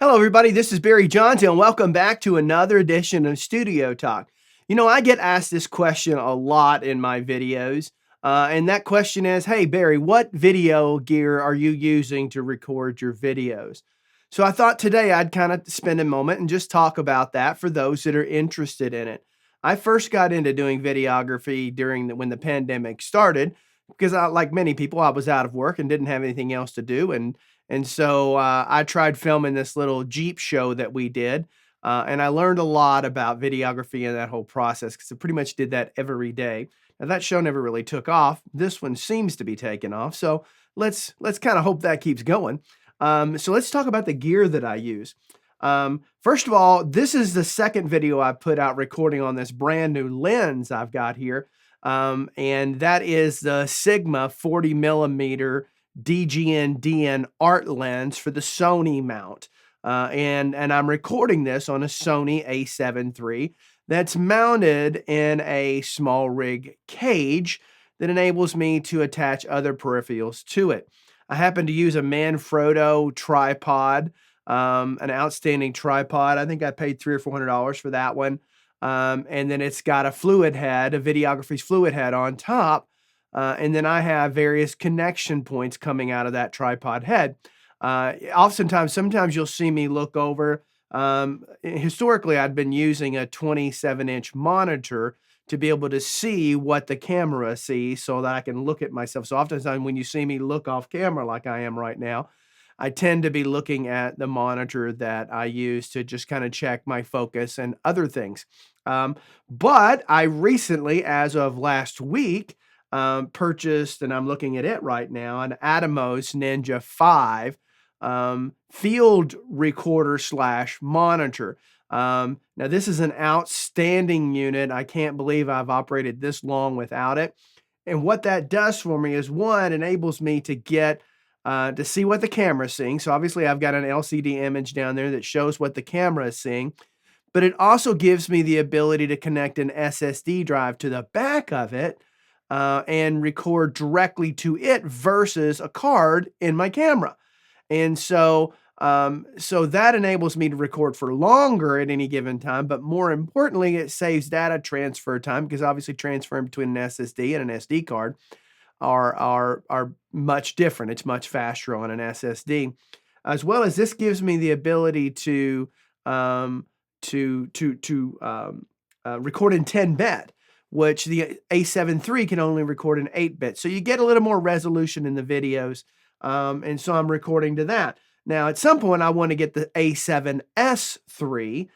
Hello, everybody. This is Barry Johnson, and welcome back to another edition of Studio Talk. I get asked this question a lot in my videos, and that question is, "Hey, Barry, what video gear are you using to record your videos?" So I thought today I'd kind of spend a moment and just talk about that for those that are interested in it. I first got into doing videography when the pandemic started because, like many people, I was out of work and didn't have anything else to do, and so I tried filming this little Jeep show that we did, and I learned a lot about videography and that whole process because I pretty much did that every day. Now that show never really took off. This one seems to be taking off, so let's kind of hope that keeps going. So let's talk about the gear that I use. First of all, this is the second video I put out recording on this brand new lens I've got here, and that is the Sigma 40 millimeter DGN-DN art lens for the Sony mount. And I'm recording this on a Sony a7 III that's mounted in a small rig cage that enables me to attach other peripherals to it. I happen to use a Manfrotto tripod, an outstanding tripod. I think I paid $300 or $400 for that one. And then it's got a fluid head, a videography's fluid head on top. And then I have various connection points coming out of that tripod head. Sometimes you'll see me look over. Historically, I'd been using a 27-inch monitor to be able to see what the camera sees so that I can look at myself. So oftentimes when you see me look off camera like I am right now, I tend to be looking at the monitor that I use to just kind of check my focus and other things. But I recently, as of last week, purchased, and I'm looking at it right now, an Atomos Ninja 5 field recorder slash monitor. Now, this is an outstanding unit. I can't believe I've operated this long without it. And what that does for me is, one, enables me to get to see what the camera is seeing. So obviously I've got an LCD image down there that shows what the camera is seeing, but it also gives me the ability to connect an SSD drive to the back of it and record directly to it versus a card in my camera. And so that enables me to record for longer at any given time, but more importantly, it saves data transfer time because obviously transferring between an SSD and an SD card are much different. It's much faster on an SSD, as well as this gives me the ability to record in 10-bit, which the A7 III can only record in 8-bit. So you get a little more resolution in the videos, and so I'm recording to that. Now, at some point, I want to get the A7S III,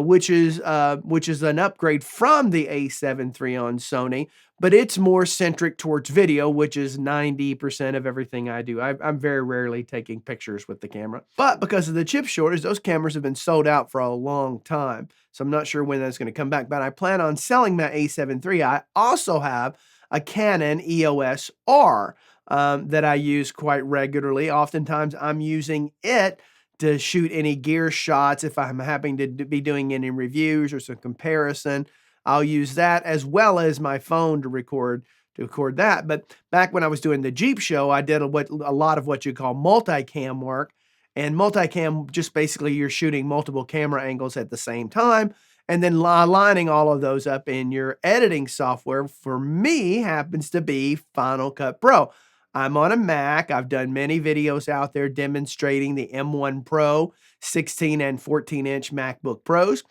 which is an upgrade from the A7 III on Sony, but it's more centric towards video, which is 90% of everything I do. I'm very rarely taking pictures with the camera. But because of the chip shortage, those cameras have been sold out for a long time. So I'm not sure when that's going to come back, but I plan on selling my A7 III. I also have a Canon EOS R that I use quite regularly. Oftentimes I'm using it to shoot any gear shots. If I'm having to be doing any reviews or some comparison, I'll use that as well as my phone to record that. But back when I was doing the Jeep show, I did a lot of what you call multicam work. And multicam, just basically you're shooting multiple camera angles at the same time and then lining all of those up in your editing software. For me, happens to be Final Cut Pro. I'm on a Mac. I've done many videos out there demonstrating the M1 Pro, 16 and 14-inch MacBook Pros.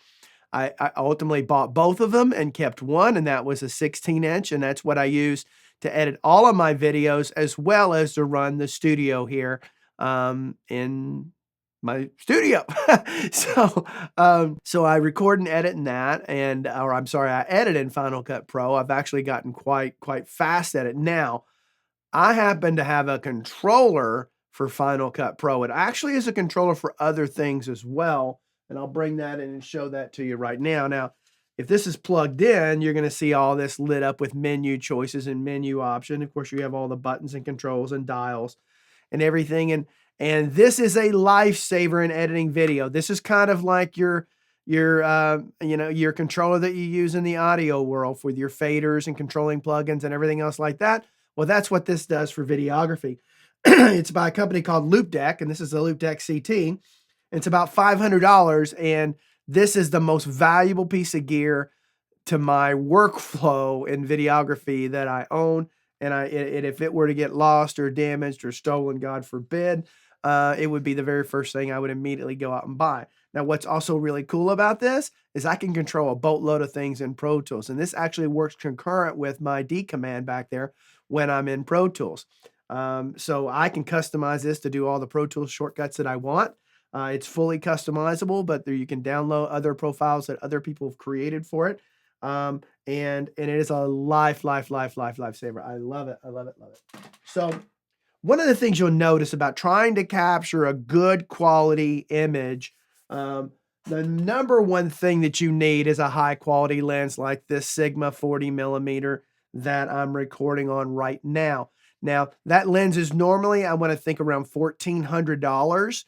I ultimately bought both of them and kept one, and that was a 16-inch, and that's what I use to edit all of my videos as well as to run the studio here in my studio. So I record and edit in that, I edit in Final Cut Pro. I've actually gotten quite fast at it now. I happen to have a controller for Final Cut Pro. It actually is a controller for other things as well, and I'll bring that in and show that to you right now. Now, if this is plugged in, you're going to see all this lit up with menu choices and menu option. Of course, you have all the buttons and controls and dials and everything. And this is a lifesaver in editing video. This is kind of like your controller that you use in the audio world with your faders and controlling plugins and everything else like that. Well, that's what this does for videography. It's by a company called Loop Deck, and this is the Loop Deck CT. It's about $500, and this is the most valuable piece of gear to my workflow in videography that I own. And if it were to get lost or damaged or stolen, God forbid, it would be the very first thing I would immediately go out and buy. Now, what's also really cool about this is I can control a boatload of things in Pro Tools, and this actually works concurrent with my D command back there when I'm in Pro Tools. So I can customize this to do all the Pro Tools shortcuts that I want. It's fully customizable, but there you can download other profiles that other people have created for it. And it is a lifesaver. I love it. I love it. Love it. So one of the things you'll notice about trying to capture a good quality image, the number one thing that you need is a high quality lens like this Sigma 40 millimeter that I'm recording on right now. Now that lens is normally, I want to think around $1,400.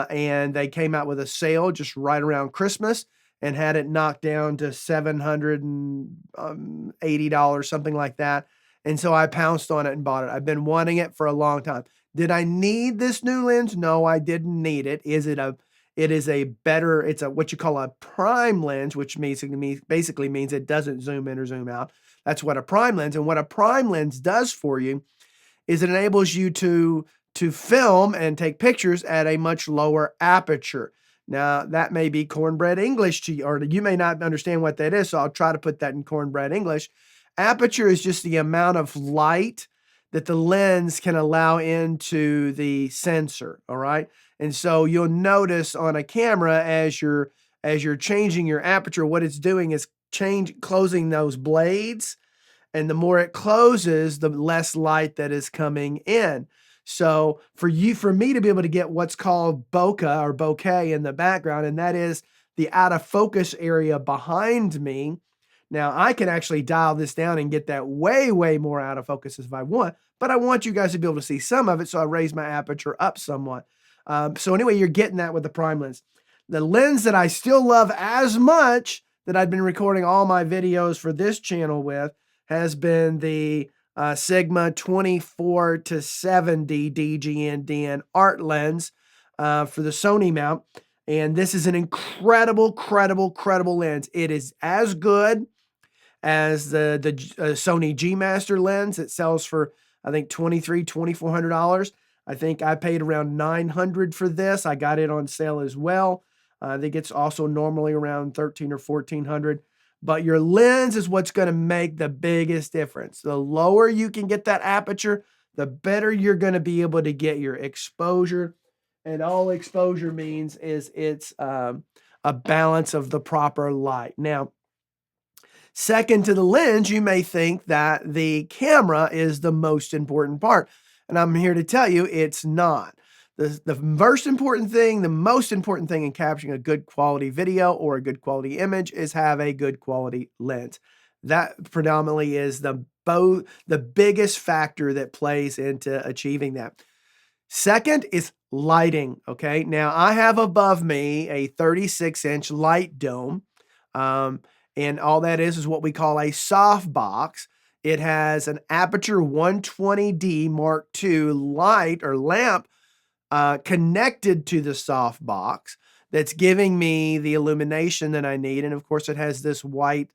And they came out with a sale just right around Christmas and had it knocked down to $780, something like that. And so I pounced on it and bought it. I've been wanting it for a long time. Did I need this new lens? No, I didn't need it. It is a better, it's a what you call a prime lens, which basically means it doesn't zoom in or zoom out. That's what a prime lens. And what a prime lens does for you is it enables you to film and take pictures at a much lower aperture. Now, that may be cornbread English to you, or you may not understand what that is, so I'll try to put that in cornbread English. Aperture is just the amount of light that the lens can allow into the sensor, all right? And so you'll notice on a camera as you're changing your aperture, what it's doing is closing those blades, and the more it closes, the less light that is coming in. So for me to be able to get what's called bokeh or bokeh in the background, and that is the out of focus area behind me. Now I can actually dial this down and get that way, way more out of focus if I want, but I want you guys to be able to see some of it. So I raise my aperture up somewhat. So anyway, you're getting that with the prime lens. The lens that I still love as much that I've been recording all my videos for this channel with has been the Sigma 24 to 70 DGN-DN art lens for the Sony mount. And this is an incredible lens. It is as good as the Sony G Master lens. It sells for, I think, $2,400. I think I paid around $900 for this. I got it on sale as well. I think it's also normally around $1,300 or $1,400. But your lens is what's going to make the biggest difference. The lower you can get that aperture, the better you're going to be able to get your exposure. And all exposure means is it's a balance of the proper light. Now, second to the lens, you may think that the camera is the most important part. And I'm here to tell you it's not. The most important thing in capturing a good quality video or a good quality image is have a good quality lens. That predominantly is the biggest factor that plays into achieving that. Second is lighting, okay? Now, I have above me a 36-inch light dome, and all that is what we call a softbox. It has an Aperture 120D Mark II light or lamp connected to the softbox that's giving me the illumination that I need. And of course, it has this white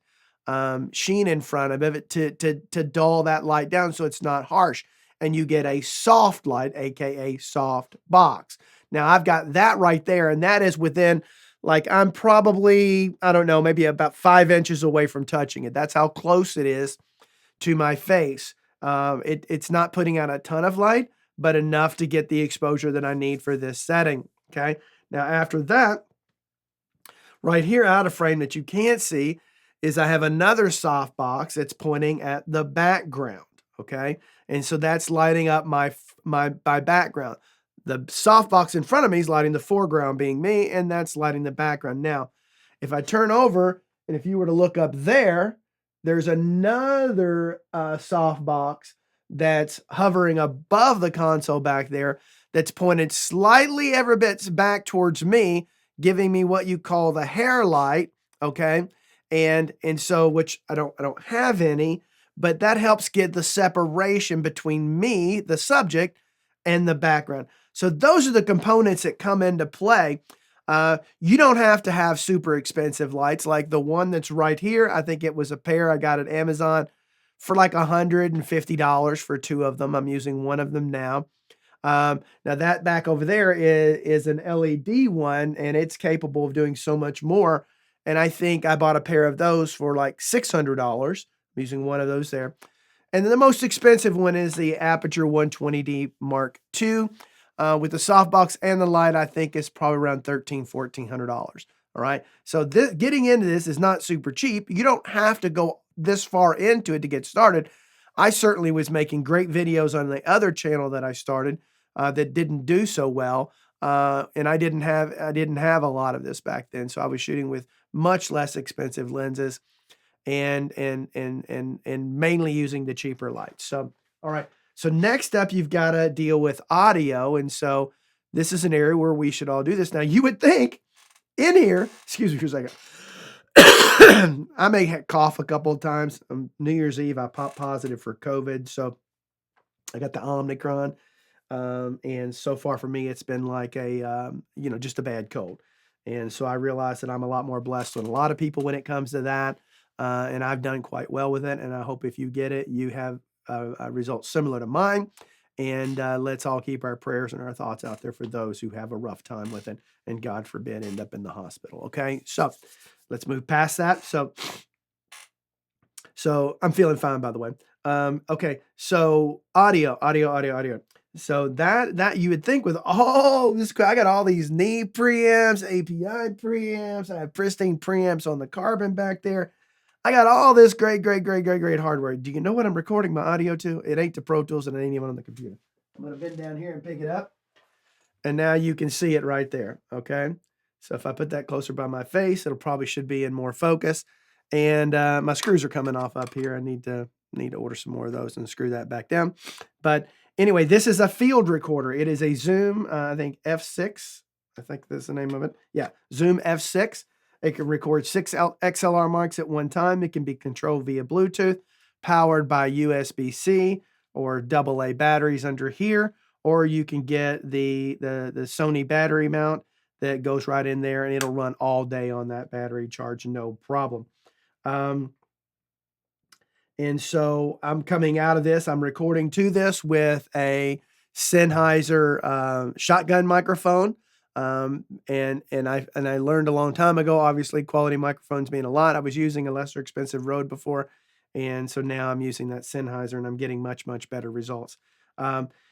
sheen in front of it to dull that light down so it's not harsh. And you get a soft light, aka soft box. Now I've got that right there, and that is within, like, I'm probably, I don't know, maybe about 5 inches away from touching it. That's how close it is to my face. It's not putting out a ton of light, but enough to get the exposure that I need for this setting, okay? Now after that, right here out of frame that you can't see is I have another softbox that's pointing at the background, okay? And so that's lighting up my background. The softbox in front of me is lighting the foreground, being me, and that's lighting the background. Now, if I turn over, and if you were to look up there, there's another softbox that's hovering above the console back there that's pointed slightly ever bits back towards me, giving me what you call the hair light, okay? And so, which I don't have any, but that helps get the separation between me, the subject, and the background. So those are the components that come into play. You don't have to have super expensive lights like the one that's right here. I think it was a pair I got at Amazon for like $150 for 2 of them. I'm using one of them now. Now that back over there is an LED one, and it's capable of doing so much more. And I think I bought a pair of those for like $600. I'm using one of those there. And then the most expensive one is the Aperture 120D Mark II. With the softbox and the light, I think it's probably around $1,400. All right. So getting into this is not super cheap. You don't have to go this far into it to get started. I certainly was making great videos on the other channel that I started that didn't do so well. And I didn't have a lot of this back then. So I was shooting with much less expensive lenses and mainly using the cheaper lights. So, all right. So next up, you've got to deal with audio. And so this is an area where we should all do this. Now, you would think in here, excuse me for a second. I may cough a couple of times. New Year's Eve, I popped positive for COVID. So I got the Omicron. And so far for me, it's been like just a bad cold. And so I realized that I'm a lot more blessed than a lot of people when it comes to that. And I've done quite well with it. And I hope if you get it, you have a result similar to mine. And let's all keep our prayers and our thoughts out there for those who have a rough time with it and God forbid end up in the hospital. Okay, so let's move past that. So I'm feeling fine, by the way. Okay, so audio. So that you would think with all this, I got all these knee preamps, API preamps, I have pristine preamps on the carbon back there. I got all this great hardware. Do you know what I'm recording my audio to? It ain't the Pro Tools and it ain't even on the computer. I'm going to bend down here and pick it up. And now you can see it right there, okay? So if I put that closer by my face, it'll probably should be in more focus. And my screws are coming off up here. I need to order some more of those and screw that back down. But anyway, this is a field recorder. It is a Zoom, I think F6. I think that's the name of it. Yeah, Zoom F6. It can record 6 XLR mics at one time. It can be controlled via Bluetooth, powered by USB-C or AA batteries under here, or you can get the Sony battery mount that goes right in there, and it'll run all day on that battery charge, no problem. And so I'm coming out of this. I'm recording to this with a Sennheiser shotgun microphone. And I learned a long time ago, obviously quality microphones mean a lot. I was using a lesser expensive Rode before. And so now I'm using that Sennheiser and I'm getting much better results.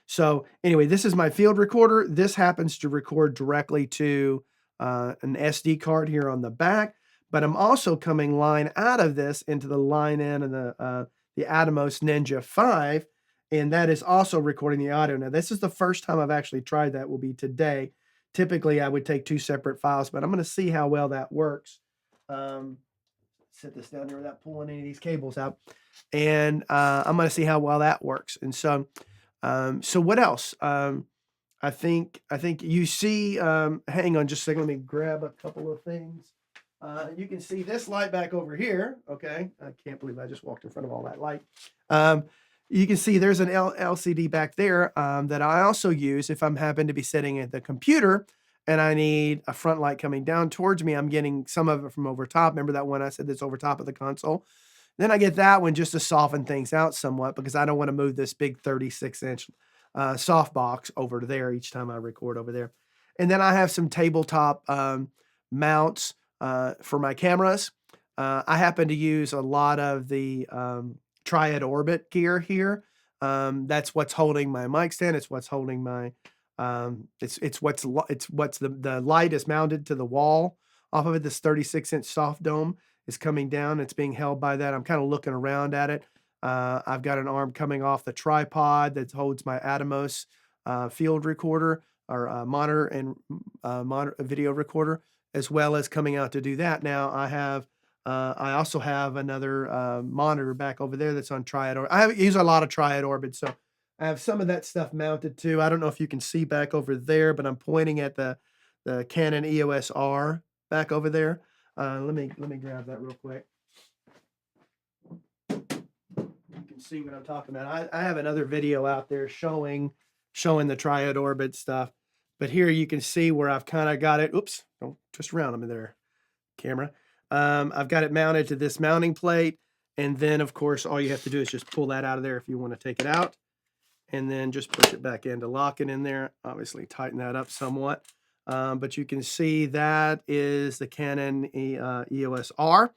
So anyway, this is my field recorder. This happens to record directly to an SD card here on the back, but I'm also coming line out of this into the line in of the Atomos Ninja 5. And that is also recording the audio. Now, this is the first time I've actually tried that, will be today. Typically, I would take 2 separate files, but I'm going to see how well that works. Set this down here without pulling any of these cables out. And I'm going to see how well that works. And so, so what else? I think you see, hang on just a second. Let me grab a couple of things. You can see this light back over here. Okay. I can't believe I just walked in front of all that light. You can see there's an LCD back there that I also use if I'm happen to be sitting at the computer and I need a front light coming down towards me. I'm getting some of it from over top. Remember that one I said that's over top of the console? Then I get that one just to soften things out somewhat because I don't want to move this big 36-inch softbox over to there each time I record over there. And then I have some tabletop mounts for my cameras. I happen to use a lot of the Triad Orbit gear here. That's what's holding my mic stand. It's what's holding my it's what's the light is mounted to the wall off of it. This 36-inch soft dome is coming down. It's being held by that. I'm kind of looking around at it. I've got an arm coming off the tripod that holds my Atomos field recorder or monitor and video recorder, as well as coming out to do that. Now I also have another monitor back over there that's on Triad. I use a lot of Triad Orbit, so I have some of that stuff mounted too. I don't know if you can see back over there, but I'm pointing at the Canon EOS R back over there. Let me grab that real quick. You can see what I'm talking about. I have another video out there showing the Triad Orbit stuff, but here you can see where I've kind of got it. Oops, Don't twist around them in there, camera. I've got it mounted to this mounting plate. And then, of course, all you have to do is just pull that out of there if you want to take it out. And then just push it back in to lock it in there. Obviously, tighten that up somewhat. But you can see that is the Canon EOS R.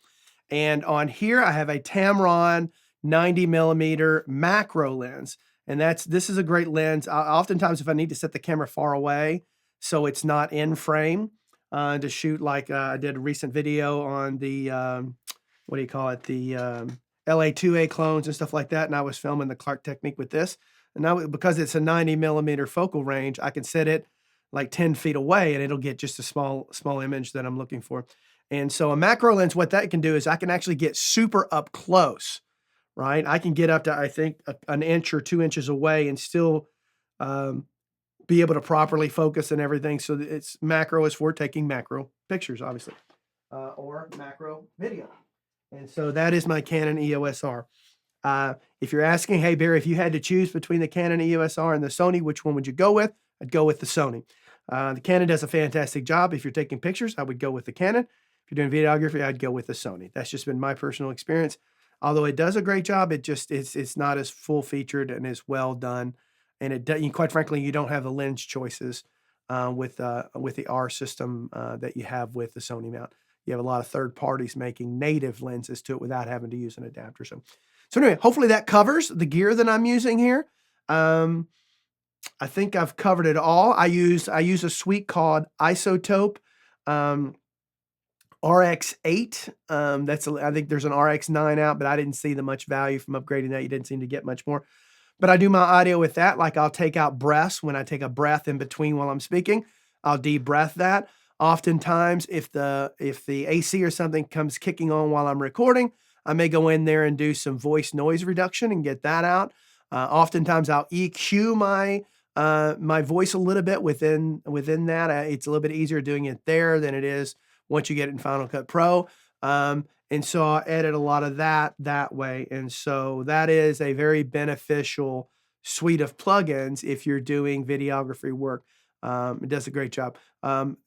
And on here, I have a Tamron 90 millimeter macro lens. And this is a great lens. Oftentimes, if I need to set the camera far away so it's not in frame, to shoot like I did a recent video on the, what do you call it? The LA2A clones and stuff like that. And I was filming the Clark technique with this. And now because it's a 90 millimeter focal range, I can set it like 10 feet away and it'll get just a small image that I'm looking for. And so a macro lens, what that can do is I can actually get super up close, right? I can get up to, I think, an inch or 2 inches away and still be able to properly focus and everything. So it's macro is for taking macro pictures, obviously, or macro video. And so that is my Canon EOS R. If you're asking, hey, Barry, if you had to choose between the Canon EOS R and the Sony, which one would you go with? I'd go with the Sony. The Canon does a fantastic job. If you're taking pictures, I would go with the Canon. If you're doing videography, I'd go with the Sony. That's just been my personal experience. Although it does a great job, it's not as full featured and as well done. And quite frankly, you don't have the lens choices with the R system that you have with the Sony mount. You have a lot of third parties making native lenses to it without having to use an adapter. So anyway, hopefully that covers the gear that I'm using here. I think I've covered it all. I use a suite called Isotope RX8. I think there's an RX9 out, but I didn't see the much value from upgrading that. You didn't seem to get much more. But I do my audio with that. Like I'll take out breaths when I take a breath in between while I'm speaking. I'll de-breath that. Oftentimes, if the AC or something comes kicking on while I'm recording, I may go in there and do some voice noise reduction and get that out. Oftentimes, I'll EQ my voice a little bit within that. It's a little bit easier doing it there than it is once you get it in Final Cut Pro. And so I edit a lot of that way. And so that is a very beneficial suite of plugins if you're doing videography work. It does a great job.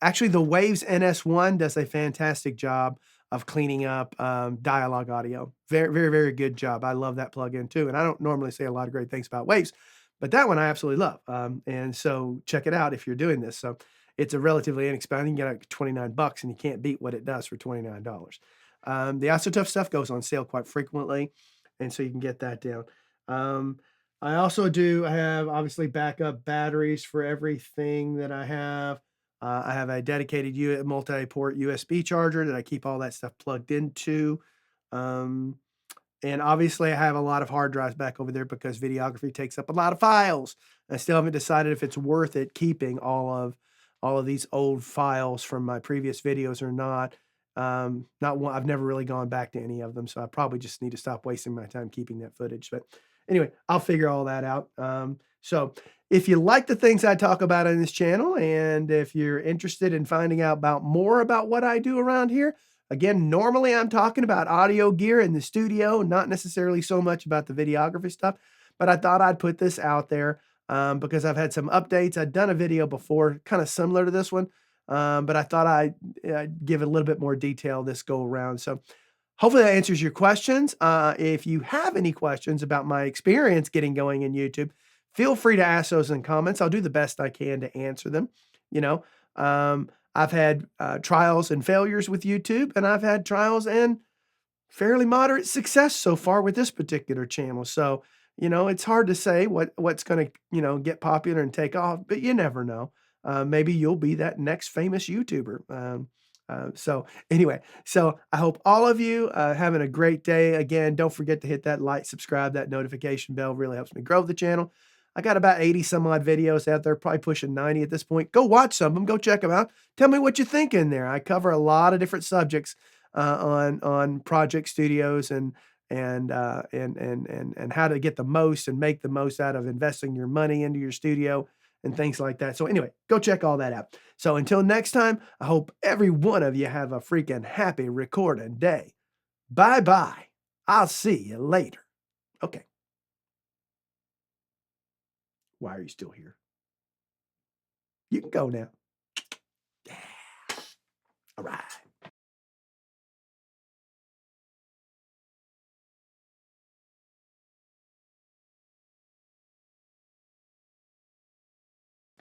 Actually, the Waves NS1 does a fantastic job of cleaning up dialogue audio. Very, very, very good job. I love that plugin too. And I don't normally say a lot of great things about Waves, but that one I absolutely love. And so check it out if you're doing this. So it's a relatively inexpensive. You can get like 29 bucks and you can't beat what it does for $29. The Isotope stuff goes on sale quite frequently, and so you can get that down. I also do have obviously backup batteries for everything that I have. I have a dedicated multi-port USB charger that I keep all that stuff plugged into. And obviously I have a lot of hard drives back over there because videography takes up a lot of files. I still haven't decided if it's worth it keeping all of these old files from my previous videos or not. I've never really gone back to any of them, so I probably just need to stop wasting my time keeping that footage. But anyway, I'll figure all that out. So if you like the things I talk about on this channel, and if you're interested in finding out more about what I do around here, again, normally I'm talking about audio gear in the studio, not necessarily so much about the videography stuff, but I thought I'd put this out there because I've had some updates. I'd done a video before, kind of similar to this one, but I thought I'd give it a little bit more detail this go around. So hopefully that answers your questions. If you have any questions about my experience getting going in YouTube, feel free to ask those in comments. I'll do the best I can to answer them. I've had trials and failures with YouTube, and I've had trials and fairly moderate success so far with this particular channel. So, it's hard to say what's going to, get popular and take off, but you never know. Maybe you'll be that next famous YouTuber. So anyway, I hope all of you having a great day. Again, don't forget to hit that like, subscribe, that notification bell really helps me grow the channel. I got about 80 some odd videos out there, probably pushing 90 at this point. Go watch some of them, go check them out. Tell me what you think in there. I cover a lot of different subjects on project studios and how to get the most and make the most out of investing your money into your studio and things like that. So anyway, go check all that out. So until next time, I hope every one of you have a freaking happy recording day. Bye-bye. I'll see you later. Okay. Why are you still here? You can go now. All right.